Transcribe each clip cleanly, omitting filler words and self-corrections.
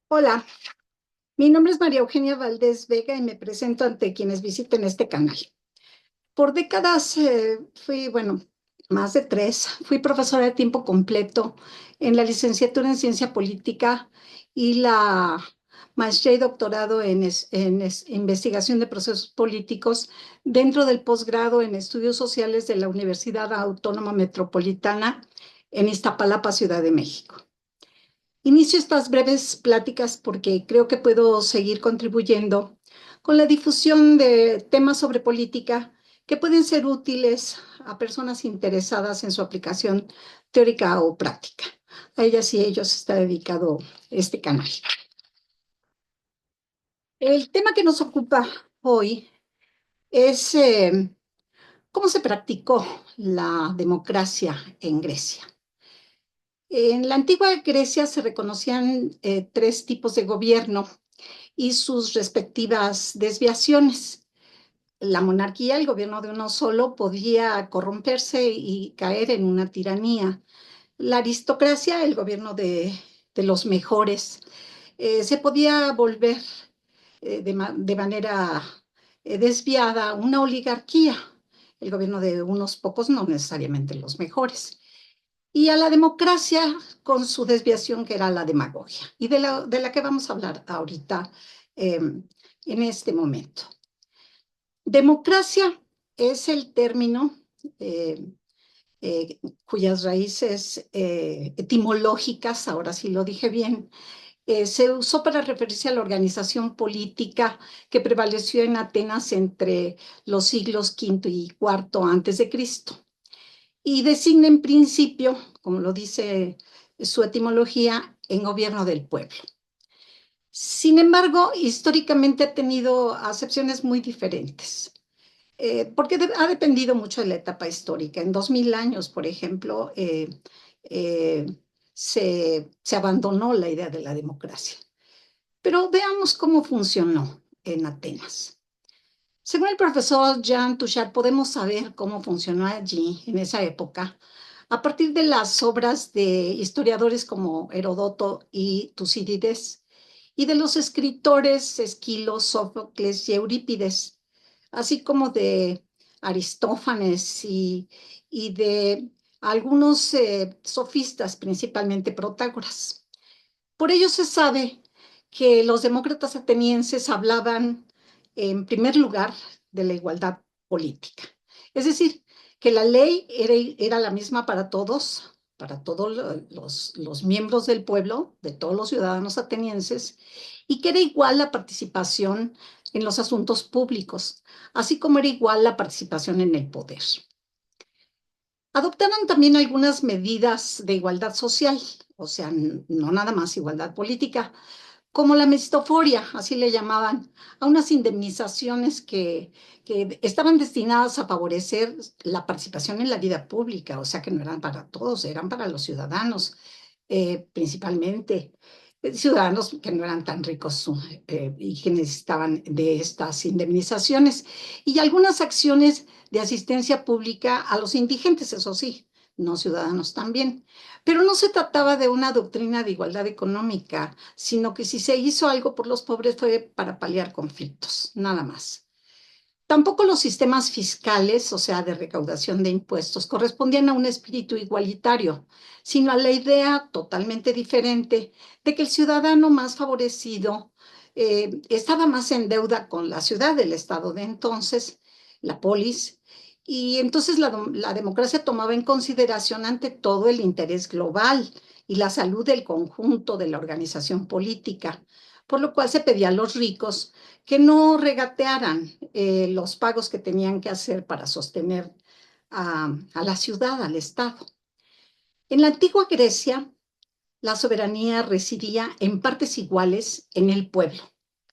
Hola, mi nombre es María Eugenia Valdés Vega y me presento ante quienes visiten este canal. Por décadas más de tres, fui profesora de tiempo completo en la licenciatura en Ciencia Política y la maestría y doctorado en investigación de procesos políticos dentro del posgrado en estudios sociales de la Universidad Autónoma Metropolitana en Iztapalapa, Ciudad de México. Inicio estas breves pláticas porque creo que puedo seguir contribuyendo con la difusión de temas sobre política que pueden ser útiles a personas interesadas en su aplicación teórica o práctica. A ellas y ellos está dedicado este canal. El tema que nos ocupa hoy es cómo se practicó la democracia en Grecia. En la antigua Grecia se reconocían tres tipos de gobierno y sus respectivas desviaciones. La monarquía, el gobierno de uno solo, podía corromperse y caer en una tiranía. La aristocracia, el gobierno de los mejores, se podía volver de manera desviada una oligarquía, el gobierno de unos pocos, no necesariamente los mejores. Y a la democracia con su desviación, que era la demagogia, y de la que vamos a hablar ahorita en este momento. Democracia es el término eh, cuyas raíces etimológicas, ahora sí lo dije bien, se usó para referirse a la organización política que prevaleció en Atenas entre los siglos quinto y cuarto antes de Cristo y designa en principio, como lo dice su etimología, en gobierno del pueblo. Sin embargo, históricamente ha tenido acepciones muy diferentes, porque ha dependido mucho de la etapa histórica. En 2000 años, por ejemplo, eh, se abandonó la idea de la democracia. Pero veamos cómo funcionó en Atenas. Según el profesor Jean Touchard, podemos saber cómo funcionó allí en esa época a partir de las obras de historiadores como Heródoto y Tucídides y de los escritores Esquilo, Sófocles y Eurípides, así como de Aristófanes y de algunos sofistas, principalmente Protágoras. Por ello se sabe que los demócratas atenienses hablaban, en primer lugar, de la igualdad política. Es decir, que la ley era la misma para todos los miembros del pueblo, de todos los ciudadanos atenienses, y que era igual la participación en los asuntos públicos, así como era igual la participación en el poder. Adoptaron también algunas medidas de igualdad social, o sea, no nada más igualdad política, como la mistoforia, así le llamaban, a unas indemnizaciones que estaban destinadas a favorecer la participación en la vida pública, o sea que no eran para todos, eran para los ciudadanos, principalmente ciudadanos que no eran tan ricos y que necesitaban de estas indemnizaciones, y algunas acciones de asistencia pública a los indigentes, eso sí, no ciudadanos también. Pero no se trataba de una doctrina de igualdad económica, sino que si se hizo algo por los pobres fue para paliar conflictos, nada más. Tampoco los sistemas fiscales, o sea, de recaudación de impuestos, correspondían a un espíritu igualitario, sino a la idea totalmente diferente de que el ciudadano más favorecido estaba más en deuda con la ciudad, el Estado de entonces, la polis, y entonces la democracia tomaba en consideración ante todo el interés global y la salud del conjunto de la organización política, por lo cual se pedía a los ricos que no regatearan los pagos que tenían que hacer para sostener a la ciudad, al Estado. En la antigua Grecia, la soberanía residía en partes iguales en el pueblo,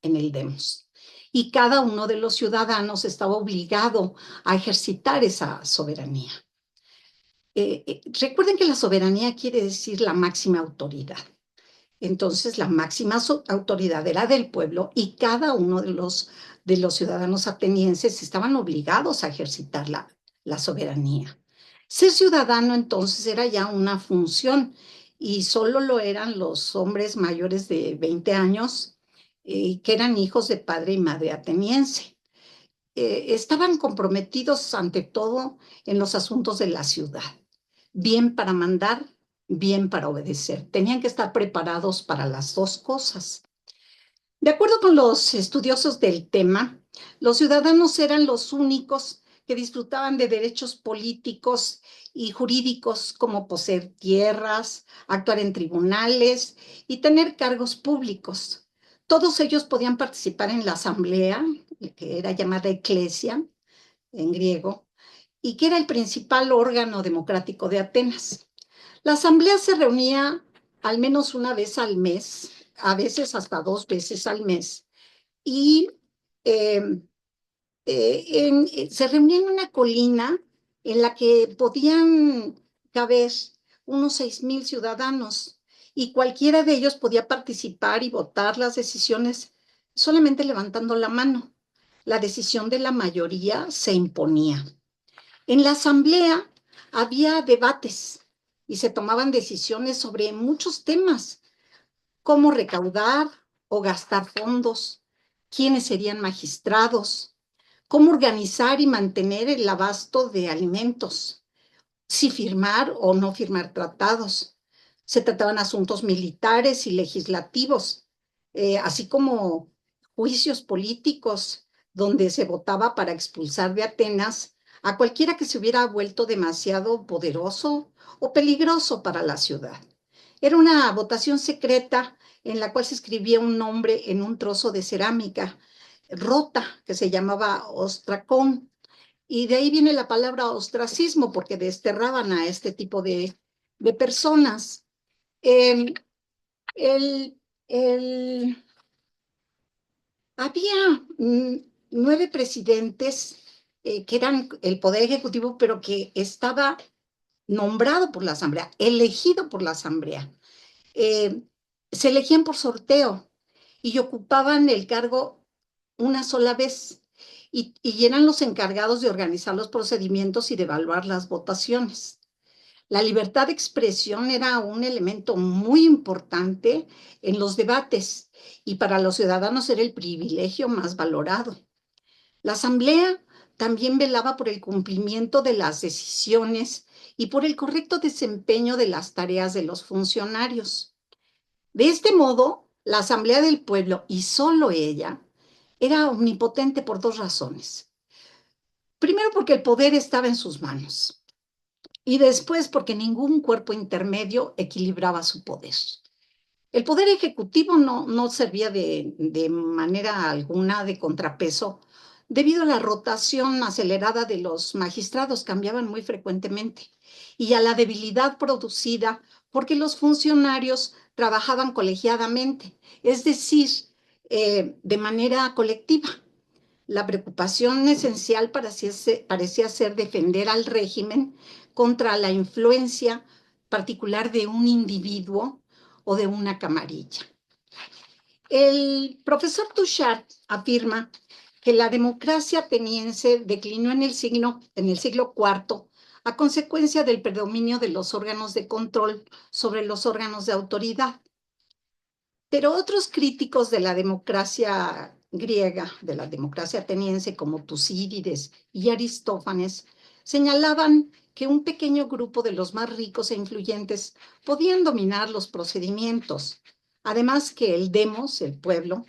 en el demos, y cada uno de los ciudadanos estaba obligado a ejercitar esa soberanía. Recuerden que la soberanía quiere decir la máxima autoridad. Entonces, la máxima autoridad era del pueblo y cada uno de los ciudadanos atenienses estaban obligados a ejercitar la soberanía. Ser ciudadano entonces era ya una función y solo lo eran los hombres mayores de 20 años, que eran hijos de padre y madre ateniense. Estaban comprometidos ante todo en los asuntos de la ciudad, bien para mandar, bien para obedecer. Tenían que estar preparados para las dos cosas. De acuerdo con los estudiosos del tema, los ciudadanos eran los únicos que disfrutaban de derechos políticos y jurídicos como poseer tierras, actuar en tribunales y tener cargos públicos. Todos ellos podían participar en la asamblea, que era llamada eclesia en griego, y que era el principal órgano democrático de Atenas. La asamblea se reunía al menos una vez al mes, a veces hasta dos veces al mes, y eh, se reunía en una colina en la que podían caber unos 6,000 ciudadanos y cualquiera de ellos podía participar y votar las decisiones solamente levantando la mano. La decisión de la mayoría se imponía. En la asamblea había debates y se tomaban decisiones sobre muchos temas: cómo recaudar o gastar fondos, quiénes serían magistrados, cómo organizar y mantener el abasto de alimentos, si firmar o no firmar tratados. Se trataban asuntos militares y legislativos, así como juicios políticos, donde se votaba para expulsar de Atenas a cualquiera que se hubiera vuelto demasiado poderoso o peligroso para la ciudad. Era una votación secreta en la cual se escribía un nombre en un trozo de cerámica rota que se llamaba ostracón, y de ahí viene la palabra ostracismo, porque desterraban a este tipo de personas. Eh, el, el, había 9 presidentes que eran el poder ejecutivo, pero que estaba nombrado por la asamblea, elegido por la asamblea. Eh, Se elegían por sorteo y ocupaban el cargo una sola vez, y eran los encargados de organizar los procedimientos y de evaluar las votaciones. La libertad de expresión era un elemento muy importante en los debates y para los ciudadanos era el privilegio más valorado. La asamblea también velaba por el cumplimiento de las decisiones y por el correcto desempeño de las tareas de los funcionarios. De este modo, la Asamblea del Pueblo, y solo ella, era omnipotente por dos razones. Primero, porque el poder estaba en sus manos, y después porque ningún cuerpo intermedio equilibraba su poder. El poder ejecutivo no servía de manera alguna de contrapeso debido a la rotación acelerada de los magistrados, cambiaban muy frecuentemente, y a la debilidad producida porque los funcionarios trabajaban colegiadamente, es decir, de manera colectiva. La preocupación esencial parecía ser defender al régimen contra la influencia particular de un individuo o de una camarilla. El profesor Touchard afirma que la democracia ateniense declinó en el siglo IV a consecuencia del predominio de los órganos de control sobre los órganos de autoridad. Pero otros críticos de la democracia griega, de la democracia ateniense, como Tucídides y Aristófanes, señalaban que un pequeño grupo de los más ricos e influyentes podían dominar los procedimientos. Además que el demos, el pueblo,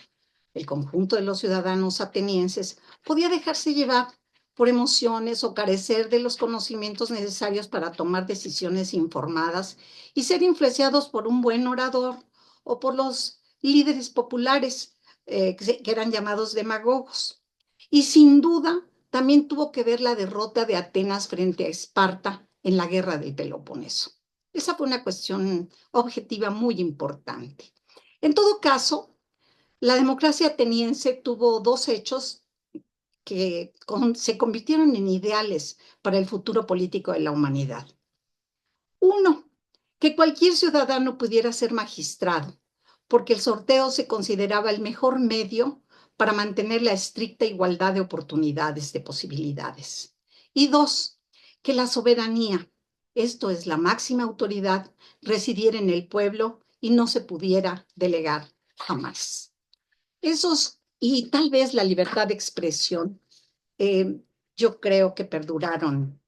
el conjunto de los ciudadanos atenienses, podía dejarse llevar por emociones o carecer de los conocimientos necesarios para tomar decisiones informadas y ser influenciados por un buen orador o por los líderes populares, que eran llamados demagogos. Y sin duda también tuvo que ver la derrota de Atenas frente a Esparta en la guerra del Peloponeso. Esa fue una cuestión objetiva muy importante. En todo caso, la democracia ateniense tuvo dos hechos que se convirtieron en ideales para el futuro político de la humanidad. Uno, que cualquier ciudadano pudiera ser magistrado, porque el sorteo se consideraba el mejor medio para mantener la estricta igualdad de oportunidades, de posibilidades. Y dos, que la soberanía, esto es la máxima autoridad, residiera en el pueblo y no se pudiera delegar jamás. Esos, y tal vez la libertad de expresión, eh, yo creo que perduraron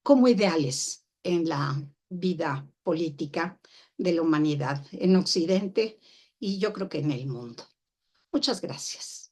como ideales en la vida política de la humanidad en Occidente y yo creo que en el mundo. Muchas gracias.